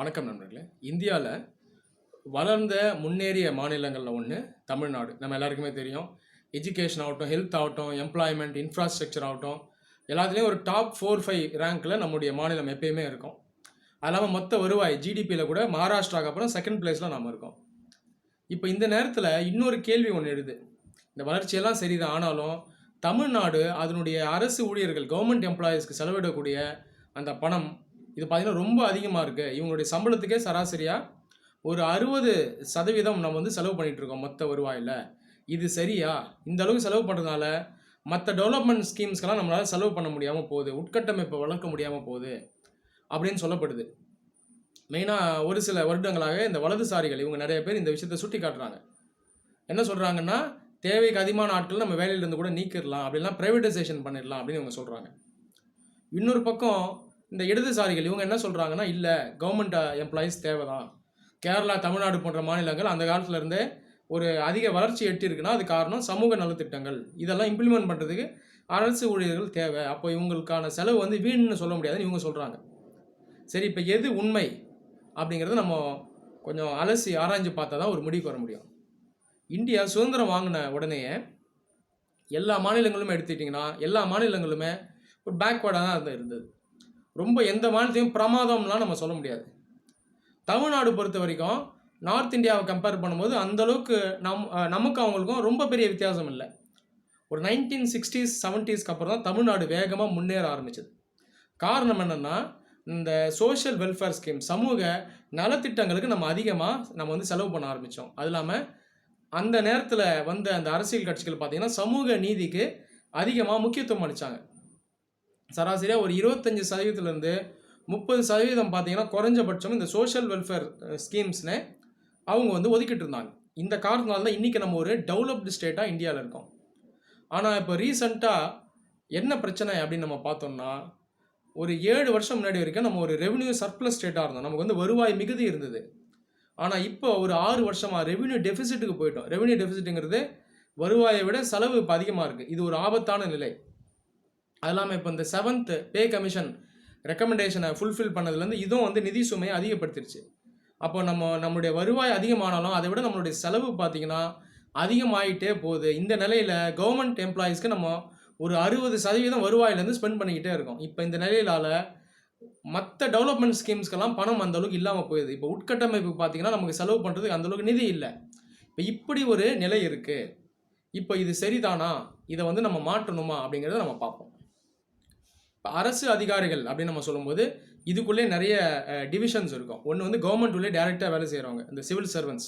வணக்கம் நண்பர்களே. இந்தியாவில் வளர்ந்த முன்னேறிய மாநிலங்களில் ஒன்று தமிழ்நாடு. நம்ம எல்லாருக்குமே தெரியும். எஜுகேஷன் ஆகட்டும், ஹெல்த் ஆகட்டும், எம்ப்ளாய்மெண்ட், இன்ஃப்ராஸ்ட்ரக்சர் ஆகட்டும், எல்லாத்துலேயும் ஒரு டாப் 4-5 ரேங்க்கில் நம்முடைய மாநிலம் எப்பயுமே இருக்கும். அது இல்லாமல் மொத்த வருவாய் ஜிடிபியில் கூட மகாராஷ்டிராவுக்கு அப்புறம் செகண்ட் பிளேஸில் நம்ம இருக்கோம். இப்போ இந்த நேரத்தில் இன்னொரு கேள்வி ஒன்று எழுது. இந்த வளர்ச்சியெல்லாம் சரிதான், ஆனாலும் தமிழ்நாடு அதனுடைய அரசு ஊழியர்கள் கவர்மெண்ட் எம்ப்ளாயீஸ்க்கு செலவிடக்கூடிய அந்த பணம் இது பார்த்திங்கன்னா ரொம்ப அதிகமாக இருக்குது. இவங்களுடைய சம்பளத்துக்கே சராசரியாக ஒரு 60% நம்ம செலவு பண்ணிகிட்ருக்கோம் மொத்த வருவாயில். இது சரியா? இந்த அளவுக்கு செலவு பண்ணுறதுனால மற்ற டெவலப்மெண்ட் ஸ்கீம்ஸ்க்கெல்லாம் நம்மளால் செலவு பண்ண முடியாமல் போகுது, உட்கட்டமைப்பை வளர்க்க முடியாமல் போகுது அப்படின்னு சொல்லப்படுது. மெயினாக ஒரு சில வருடங்களாக இந்த வலதுசாரிகள் இவங்க நிறைய பேர் இந்த விஷயத்தை சுட்டி காட்டுறாங்க. என்ன சொல்கிறாங்கன்னா, தேவைக்கு அதிகமான ஆட்கள் நம்ம வேலையிலேருந்து கூட நீக்கிடலாம், அப்படிலாம் ப்ரைவேட்டைசேஷன் பண்ணிடலாம் அப்படின்னு இவங்க சொல்கிறாங்க. இன்னொரு பக்கம் இந்த இடதுசாரிகள் இவங்க என்ன சொல்கிறாங்கன்னா, இல்லை கவர்மெண்ட் எம்ப்ளாயீஸ் தேவை தான். கேரளா, தமிழ்நாடு போன்ற மாநிலங்கள் அந்த காலத்துலேருந்தே ஒரு அதிக வளர்ச்சி எட்டிருக்குன்னா அது காரணம் சமூக நலத்திட்டங்கள். இதெல்லாம் இம்ப்ளிமெண்ட் பண்ணுறதுக்கு அரசு ஊழியர்கள் தேவை. அப்போ இவங்களுக்கான செலவு வீணுன்னு சொல்ல முடியாதுன்னு இவங்க சொல்கிறாங்க. சரி, இப்போ எது உண்மை அப்படிங்கிறத நம்ம கொஞ்சம் அலசி ஆராய்ஞ்சு பார்த்தா தான் ஒரு முடிவுக்கு வர முடியும். இந்தியா சுதந்திரம் வாங்கின உடனேயே எல்லா மாநிலங்களுமே எடுத்துக்கிட்டிங்கன்னா எல்லா மாநிலங்களுமே ஒரு பேக்வேர்டாக தான் இருந்தது. ரொம்ப எந்த மாநிலத்தையும் பிரமாதம்லாம் நம்ம சொல்ல முடியாது. தமிழ்நாடு பொறுத்த வரைக்கும் நார்த் இந்தியாவை கம்பேர் பண்ணும்போது அந்தளவுக்கு நமக்கு அவங்களுக்கும் ரொம்ப பெரிய வித்தியாசம் இல்லை. ஒரு 1960s 70s அப்புறம் தான் தமிழ்நாடு வேகமாக முன்னேற ஆரம்பிச்சது. காரணம் என்னென்னா, இந்த சோஷியல் வெல்ஃபேர் ஸ்கீம், சமூக நலத்திட்டங்களுக்கு நம்ம அதிகமாக செலவு பண்ண ஆரம்பித்தோம். அது இல்லாமல் அந்த நேரத்தில் வந்த அந்த அரசியல் கட்சிகள் பார்த்திங்கன்னா சமூக நீதிக்கு அதிகமாக முக்கியத்துவம் அளித்தாங்க. சராசரியாக ஒரு 25%லேருந்து 30% பார்த்தீங்கன்னா குறைஞ்சபட்சம் இந்த சோஷியல் வெல்ஃபேர் ஸ்கீம்ஸ்னு அவங்க ஒதுக்கிட்டு இருந்தாங்க. இந்த காரணத்தினால தான் இன்றைக்கி நம்ம ஒரு டெவலப்டு ஸ்டேட்டாக இந்தியாவில் இருக்கோம். ஆனால் இப்போ ரீசண்டாக என்ன பிரச்சனை அப்படின்னு நம்ம பார்த்தோம்னா, ஒரு 7 வருஷம் முன்னாடி வரைக்கும் நம்ம ஒரு ரெவென்யூ சர்ப்ளஸ் ஸ்டேட்டாக இருந்தோம். நமக்கு வருவாய் மிகுதி இருந்தது. ஆனால் இப்போ ஒரு 6 வருஷமாக ரெவென்யூ டெஃபிசிட்டுக்கு போயிட்டோம். ரெவென்யூ டெஃபிசிட்டுங்கிறது வருவாயை விட செலவு இப்போ அதிகமாக இருக்குது. இது ஒரு ஆபத்தான நிலை. அது இல்லாமல் இப்போ இந்த 7th பே கமிஷன் ரெக்கமெண்டேஷனை ஃபுல்ஃபில் பண்ணதுலேருந்து இதுவும் நிதி சுமையை அதிகப்படுத்திடுச்சு. அப்போ நம்மளுடைய வருவாய் அதிகமானாலும் அதை விட நம்மளுடைய செலவு பார்த்திங்கன்னா அதிகமாகிட்டே போகுது. இந்த நிலையில் கவர்மெண்ட் எம்ப்ளாயீஸ்க்கு நம்ம ஒரு 60% வருவாயிலேருந்து ஸ்பெண்ட் பண்ணிக்கிட்டே இருக்கோம். இப்போ இந்த நிலையிலால் மற்ற டெவலப்மெண்ட் ஸ்கீம்ஸ்க்கெல்லாம் பணம் அந்தளவுக்கு இல்லாமல் போயிடுது. இப்போ உட்கட்டமைப்பு பார்த்திங்கன்னா நமக்கு செலவு பண்ணுறதுக்கு அந்தளவுக்கு நிதி இல்லை. இப்போ இப்படி ஒரு நிலை இருக்குது. இப்போ இது சரிதானா, இதை நம்ம மாற்றணுமா அப்படிங்கிறத நம்ம பார்ப்போம். இப்போ அரசு அதிகாரிகள் அப்படின்னு நம்ம சொல்லும்போது இதுக்குள்ளே நிறைய டிவிஷன்ஸ் இருக்கும். ஒன்று கவர்மெண்ட் உள்ளே டைரெக்டாக வேலை செய்கிறவங்க, இந்த சிவில் சர்வன்ட்ஸ்,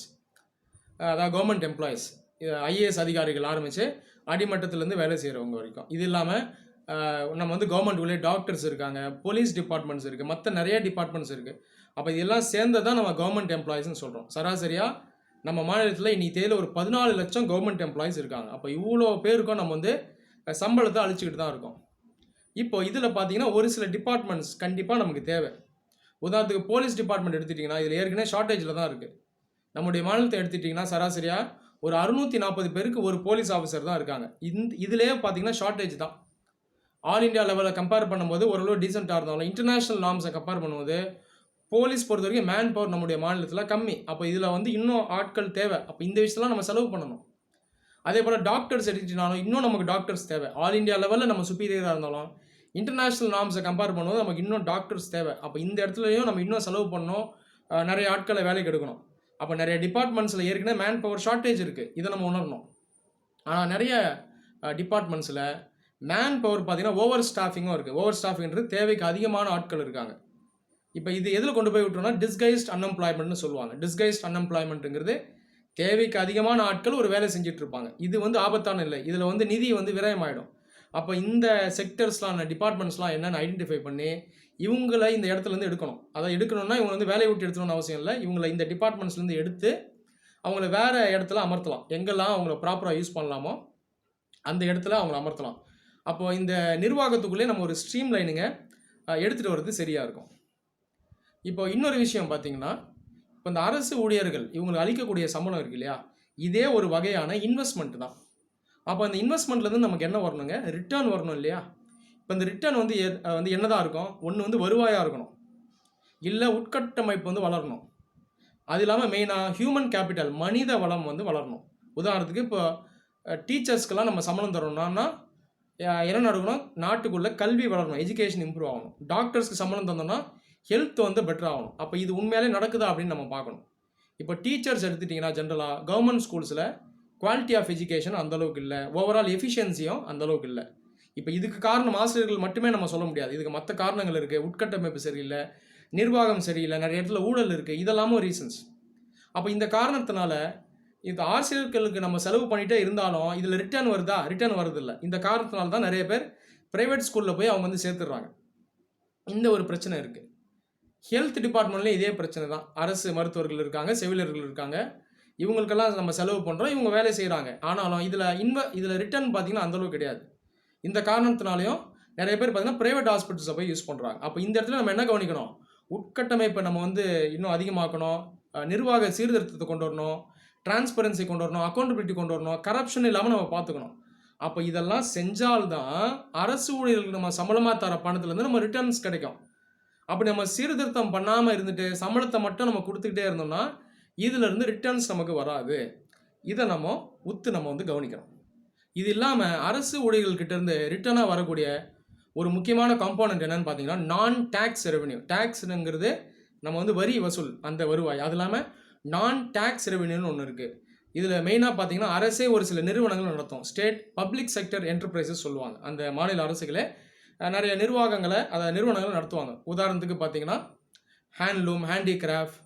அதாவது கவர்மெண்ட் எம்ப்ளாயீஸ், ஐஏஎஸ் அதிகாரிகள் ஆரம்பித்து அடிமட்டத்திலேருந்து வேலை செய்கிறவங்க வரைக்கும். இது இல்லாமல் நம்ம கவர்மெண்ட் உள்ளே டாக்டர்ஸ் இருக்காங்க, போலீஸ் டிபார்ட்மெண்ட்ஸ் இருக்குது, மற்ற நிறைய டிபார்ட்மெண்ட்ஸ் இருக்குது. அப்போ இதெல்லாம் சேர்ந்து தான் நம்ம கவர்மெண்ட் எம்ப்ளாயீஸ்னு சொல்கிறோம். சராசரியாக நம்ம மாநிலத்தில் இன்னைக்கு தேதியில் ஒரு 14 லட்சம் கவர்மெண்ட் எம்ப்ளாயீஸ் இருக்காங்க. அப்போ இவ்வளோ பேருக்கும் நம்ம சம்பளத்தை அழிச்சிக்கிட்டு தான் இருக்கோம். இப்போ இதில் பார்த்தீங்கன்னா ஒரு சில டிபார்ட்மெண்ட்ஸ் கண்டிப்பாக நமக்கு தேவை. உதாரணத்துக்கு போலீஸ் டிபார்ட்மெண்ட் எடுத்துட்டிங்கன்னா இதில் ஏற்கனவே ஷார்ட்டேஜில் தான் இருக்குது. நம்முடைய மாநிலத்தை எடுத்துட்டிங்கன்னா சராசரியாக ஒரு 640 பேருக்கு ஒரு போலீஸ் ஆஃபீஸர் தான் இருக்காங்க. இதிலே பார்த்தீங்கன்னா ஷார்ட்டேஜ் தான். ஆல் இண்டியா லெவலில் கம்பேர் பண்ணும்போது ஓரளவு டீசெண்டாக இருந்தாலும் இன்டர்நேஷ்னல் நார்ம்ஸை கம்பேர் பண்ணும்போது போலீஸ் பொறுத்த வரைக்கும் மேன் பவர் நம்முடைய மாநிலத்தில் கம்மி. அப்போ இதில் இன்னும் ஆட்கள் தேவை. அப்போ இந்த விஷயத்தெல்லாம் நம்ம செலவு பண்ணணும். அதே போல் டாக்டர்ஸ் எடுத்துட்டாலும் இன்னும் நமக்கு டாக்டர்ஸ் தேவை. ஆல் இண்டியா லெவலில் நம்ம சுப்பீரியராக இருந்தாலும் இன்டர்நேஷ்னல் நார்ம்ஸை கம்பேர் பண்ணும்போது நமக்கு இன்னும் டாக்டர்ஸ் தேவை. அப்போ இந்த இடத்துலையும் நம்ம இன்னும் செலவு பண்ணணும், நிறைய ஆட்களை வேலைக்கு எடுக்கணும். அப்போ நிறைய டிபார்ட்மெண்ட்ஸில் ஏற்கனவே மேன் பவர் ஷார்ட்டேஜ் இருக்குது, இதை நம்ம உணரணும். ஆனால் நிறைய டிபார்ட்மெண்ட்ஸில் மேன் பவர் பார்த்திங்கன்னா ஓவர் ஸ்டாஃபிங்கும் இருக்குது. ஓவர் ஸ்டாஃபிங்கிறது தேவைக்கு அதிகமான ஆட்கள் இருக்காங்க. இப்போ இது எதில் கொண்டு போய் விட்டோம்னா டிஸ்கைஸ்ட் அன்எம்ப்ளாய்மெண்ட்னு சொல்லுவாங்க. டிஸ்கைஸ்ட் அன்எம்ப்ளாய்மெண்ட்டுங்கிறது தேவைக்கு அதிகமான ஆட்கள் ஒரு வேலை செஞ்சிட்ருப்பாங்க. இது ஆபத்தான இல்லை. இதில் நிதி விரயமாயிடும். அப்போ இந்த செக்டர்ஸ்லாம் டிபார்ட்மெண்ட்ஸ்லாம் என்னென்னு ஐடென்டிஃபை பண்ணி இவங்களை இந்த இடத்துலேருந்து எடுக்கணும். அதை எடுக்கணும்னா இவங்க வேலையை விட்டு எடுத்துணும்னு அவசியம் இல்லை. இவங்களை இந்த டிபார்ட்மெண்ட்ஸ்லேருந்து எடுத்து அவங்கள வேறு இடத்துல அமர்த்தலாம். எங்கெல்லாம் அவங்கள ப்ராப்பராக யூஸ் பண்ணலாமோ அந்த இடத்துல அவங்கள அமர்த்தலாம். அப்போது இந்த நிர்வாகத்துக்குள்ளே நம்ம ஒரு ஸ்ட்ரீம் லைனுங்க எடுத்துகிட்டு வர்றது சரியாக இருக்கும். இப்போ இன்னொரு விஷயம் பார்த்திங்கன்னா, இப்போ இந்த அரசு ஊழியர்கள் இவங்களுக்கு அளிக்கக்கூடிய சம்பளம் இருக்குது இல்லையா, இதே ஒரு வகையான இன்வெஸ்ட்மெண்ட் தான். அப்போ அந்த இன்வெஸ்ட்மெண்ட்லேருந்து நமக்கு என்ன வரணுங்க, ரிட்டர்ன் வரணும் இல்லையா. இப்போ இந்த ரிட்டர்ன் என்ன தான் இருக்கும், ஒன்று வருவாயாக இருக்கணும். இல்லை உட்கட்டமைப்பு வந்து வளரணும். அது இல்லாமல் மெயினாக ஹியூமன் கேபிட்டல் மனித வளம் வந்து வளரணும். உதாரணத்துக்கு இப்போ டீச்சர்ஸ்க்கெல்லாம் நம்ம சம்பளம் தரோம்னா என்ன நடக்கணும், நாட்டுக்குள்ளே கல்வி வளரணும், எஜுகேஷன் இம்ப்ரூவ் ஆகணும். டாக்டர்ஸ்க்கு சம்பளம் தந்தோம்னா ஹெல்த் வந்து பெட்டர் ஆகணும். அப்போ இது உண்மையாலே நடக்குதா அப்படின்னு நம்ம பார்க்கணும். இப்போ டீச்சர்ஸ் எடுத்துட்டிங்கன்னா ஜென்ரலாக கவர்மெண்ட் ஸ்கூல்ஸில் குவாலிட்டி ஆஃப் எஜுகேஷன் அந்தளவுக்கு இல்லை, ஓவரால் எஃபிஷியன்சியும் அந்தளவுக்கு இல்லை. இப்போ இதுக்கு காரணம் ஆசிரியர்கள் மட்டுமே நம்ம சொல்ல முடியாது. இதுக்கு மற்ற காரணங்கள் இருக்குது. உட்கட்டமைப்பு சரியில்லை, நிர்வாகம் சரியில்லை, நிறைய இடத்துல ஊழல் இருக்குது, இதெல்லாமும் ரீசன்ஸ். அப்போ இந்த காரணத்தினால இது ஆசிரியர்களுக்கு நம்ம செலவு பண்ணிகிட்டே இருந்தாலும் இதில் ரிட்டர்ன் வருதா? ரிட்டர்ன் வரதில்லை. இந்த காரணத்தினால தான் நிறைய பேர் ப்ரைவேட் ஸ்கூலில் போய் அவங்க வந்து சேர்த்துடுறாங்க. இந்த ஒரு பிரச்சனை இருக்குது. ஹெல்த் டிபார்ட்மெண்ட்லேயும் இதே பிரச்சனை தான். அரசு மருத்துவர்கள் இருக்காங்க, செவிலியர்கள் இருக்காங்க, இவங்களுக்கெல்லாம் நம்ம செலவு பண்ணுறோம், இவங்க வேலை செய்கிறாங்க. ஆனாலும் இதில் ரிட்டர்ன் பார்த்திங்கன்னா அந்தளவுக்கு கிடையாது. இந்த காரணத்தினாலையும் நிறைய பேர் பார்த்திங்கன்னா ப்ரைவேட் ஹாஸ்பிட்டல்ஸை போய் யூஸ் பண்ணுறாங்க. அப்போ இந்த இடத்துல நம்ம என்ன கவனிக்கணும், உட்கட்டமைப்பை நம்ம வந்து இன்னும் அதிகமாக்கணும், நிர்வாக சீர்திருத்தத்தை கொண்டு வரணும், டிரான்ஸ்பரன்சி கொண்டு வரணும், அக்கௌண்டபிலிட்டி கொண்டு வரணும், கரப்ஷன் இல்லாமல் நம்ம பார்த்துக்கணும். அப்போ இதெல்லாம் செஞ்சால்தான் அரசு ஊழியர்களுக்கு நம்ம சம்பளமாக தர பணத்துலேருந்து நம்ம ரிட்டர்ன்ஸ் கிடைக்கும். அப்படி நம்ம சீர்திருத்தம் பண்ணாமல் இருந்துட்டு சம்பளத்தை மட்டும் நம்ம கொடுத்துக்கிட்டே இருந்தோம்னா இதிலிருந்து ரிட்டர்ன்ஸ் நமக்கு வராது. இதை நம்ம வந்து கவனிக்கணும். இது இல்லாமல் அரசு ஊழியர்கள்கிட்ட இருந்து ரிட்டர்னாக வரக்கூடிய ஒரு முக்கியமான காம்போனன்ட் என்னன்னு பார்த்தீங்கன்னா நான் டேக்ஸ் ரெவென்யூ. டேக்ஸுங்கிறது நம்ம வந்து வரி வசூல், அந்த வருவாய். அது இல்லாமல் நான் டேக்ஸ் ரெவென்யூன்னு ஒன்று இருக்குது. இதில் மெயினாக பார்த்தீங்கன்னா அரசே ஒரு சில நிறுவனங்கள் நடத்தும். ஸ்டேட் பப்ளிக் செக்டர் என்டர்பிரைசஸ் சொல்லுவாங்க. அந்த மாநில அரசுகளே நிறைய நிறுவனங்களை நடத்துவாங்க. உதாரணத்துக்கு பார்த்தீங்கன்னா ஹேண்ட்லூம், ஹேண்டிகிராஃப்ட்,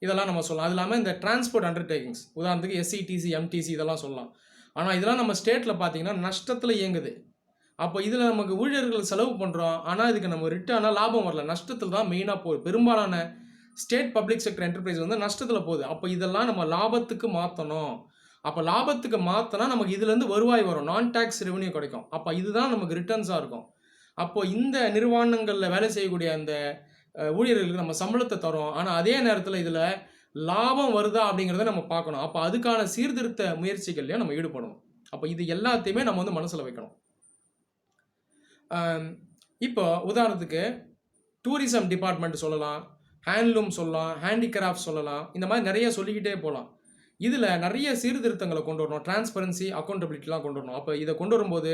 இதெல்லாம் நம்ம சொல்லலாம். அது இல்லாமல் இந்த டிரான்ஸ்போர்ட் அண்டர்டேக்கிங்ஸ், உதாரணத்துக்கு எஸ்சிடிசி, எம்டிசி, இதெல்லாம் சொல்லலாம். ஆனால் இதெல்லாம் நம்ம ஸ்டேட்டில் பார்த்தீங்கன்னா நஷ்டத்தில் இயங்குது. அப்போ இதில் நமக்கு ஊழியர்கள் செலவு பண்ணுறோம், ஆனால் இதுக்கு நம்ம ரிட்டர்னாக லாபம் வரல, நஷ்டத்தில் தான் மெயினாக போகுது. பெரும்பாலான ஸ்டேட் பப்ளிக் செக்டர் என்டர்பிரைஸ் வந்து நஷ்டத்தில் போகுது. அப்போ இதெல்லாம் நம்ம லாபத்துக்கு மாற்றணும். அப்போ லாபத்துக்கு மாற்றினா நமக்கு இதுலேருந்து வருவாய் வரும், நான் டேக்ஸ் ரெவென்யூ கிடைக்கும். அப்போ இதுதான் நமக்கு ரிட்டர்ன்ஸாக இருக்கும். அப்போது இந்த நிறுவனங்களில் வேலை செய்யக்கூடிய அந்த ஊழியர்களுக்கு நம்ம சம்பளத்தை தரோம், ஆனால் அதே நேரத்தில் இதில் லாபம் வருதா அப்படிங்கிறத நம்ம பார்க்கணும். அப்போ அதுக்கான சீர்திருத்த முயற்சிகள்லையும் நம்ம ஈடுபடணும். அப்போ இது எல்லாத்தையுமே நம்ம வந்து மனசில் வைக்கணும். இப்போ உதாரணத்துக்கு டூரிசம் டிபார்ட்மெண்ட் சொல்லலாம், ஹேண்ட்லூம் சொல்லலாம், ஹேண்டிகிராஃப்ட் சொல்லலாம், இந்த மாதிரி நிறைய சொல்லிக்கிட்டே போகலாம். இதில் நிறைய சீர்திருத்தங்களை கொண்டு வரணும், டிரான்ஸ்பரன்சி, அக்கௌண்டபிலிட்டிலாம் கொண்டு வரணும். அப்போ இதை கொண்டு வரும்போது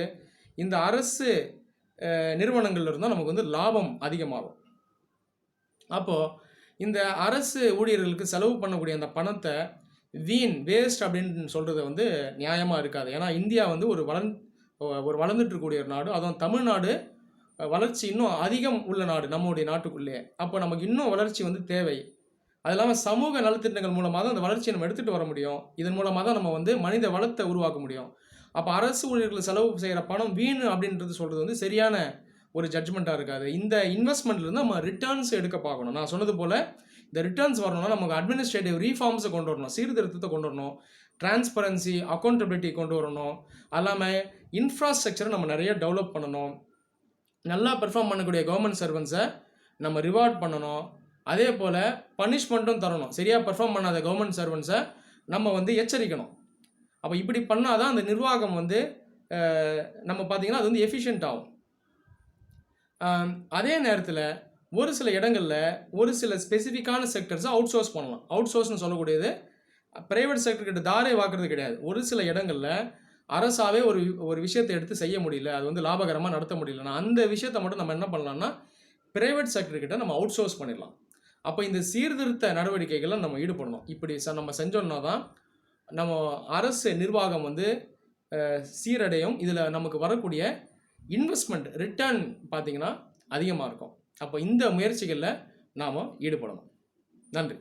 இந்த அரசு நிறுவனங்கள்ல இருந்தால் நமக்கு வந்து லாபம் அதிகமாகும். அப்போது இந்த அரசு ஊழியர்களுக்கு செலவு பண்ணக்கூடிய அந்த பணத்தை வேஸ்ட் அப்படின்னு சொல்கிறது வந்து நியாயமாக இருக்காது. ஏன்னா இந்தியா வந்து ஒரு வளர்ந்துட்டு இருக்கக்கூடிய ஒரு நாடு, அதுவும் தமிழ்நாடு வளர்ச்சி இன்னும் அதிகம் உள்ள நாடு நம்முடைய நாட்டுக்குள்ளே. அப்போ நமக்கு இன்னும் வளர்ச்சி வந்து தேவை. அது இல்லாமல் சமூக நலத்திட்டங்கள் மூலமாக தான் அந்த வளர்ச்சியை நம்ம எடுத்துகிட்டு வர முடியும். இதன் மூலமாக தான் நம்ம வந்து மனித வளத்தை உருவாக்க முடியும். அப்போ அரசு ஊழியர்கள் செலவு செய்கிற பணம் வீண் அப்படின்றது சொல்கிறது வந்து சரியான ஒரு ஜட்ஜ்மெண்ட்டாக இருக்காது. இந்த இன்வெஸ்ட்மெண்ட்லேருந்து நம்ம ரிட்டர்ன்ஸ் எடுக்க பார்க்கணும். நான் சொன்னது போல் இந்த ரிட்டர்ன்ஸ் வரணும்னா நமக்கு அட்மினிஸ்ட்ரேட்டிவ் ரீஃபார்ம்ஸை கொண்டு வரணும், சீர்திருத்தத்தை கொண்டு வரணும், டிரான்ஸ்பரன்சி, அக்கௌண்டபிலிட்டி கொண்டு வரணும். அது இல்லாமல் இன்ஃப்ராஸ்ட்ரக்சரை நம்ம நிறைய டெவலப் பண்ணணும். நல்லா பெர்ஃபார்ம் பண்ணக்கூடிய கவர்மெண்ட் சர்வன்ஸை நம்ம ரிவார்ட் பண்ணணும். அதே போல் பனிஷ்மெண்ட்டும் தரணும். சரியாக பெர்ஃபார்ம் பண்ணாத கவர்மெண்ட் சர்வன்ஸை நம்ம வந்து எச்சரிக்கணும். அப்போ இப்படி பண்ணால் தான் அந்த நிர்வாகம் வந்து நம்ம பார்த்திங்கன்னா அது வந்து எஃபிஷியன்ட் ஆகும். அதே நேரத்தில் ஒரு சில இடங்களில் ஒரு சில ஸ்பெசிஃபிக்கான செக்டர்ஸை அவுட் சோர்ஸ் பண்ணலாம். அவுட் சோர்ஸ்னு சொல்லக்கூடியது ப்ரைவேட் செக்டர்கிட்ட தாரே வாக்குறது கிடையாது. ஒரு சில இடங்களில் அரசாவே ஒரு விஷயத்தை எடுத்து செய்ய முடியல, அது வந்து லாபகரமாக நடத்த முடியலன்னா அந்த விஷயத்தை மட்டும் நம்ம என்ன பண்ணலாம்னா ப்ரைவேட் செக்டர்கிட்ட நம்ம அவுட் சோர்ஸ் பண்ணிடலாம். அப்போ இந்த சீர்திருத்த நடவடிக்கைகளை நம்ம ஈடுபடணும். இப்படி நம்ம செஞ்சோம்னா தான் நம்ம அரசு நிர்வாகம் வந்து சீரடையும். இதில் நமக்கு வரக்கூடிய இன்வெஸ்ட்மெண்ட் ரிட்டர்ன் பார்த்திங்கன்னா அதிகமாக இருக்கும். அப்போ இந்த முயற்சிகளில் நாம் ஈடுபடணும். நன்றி.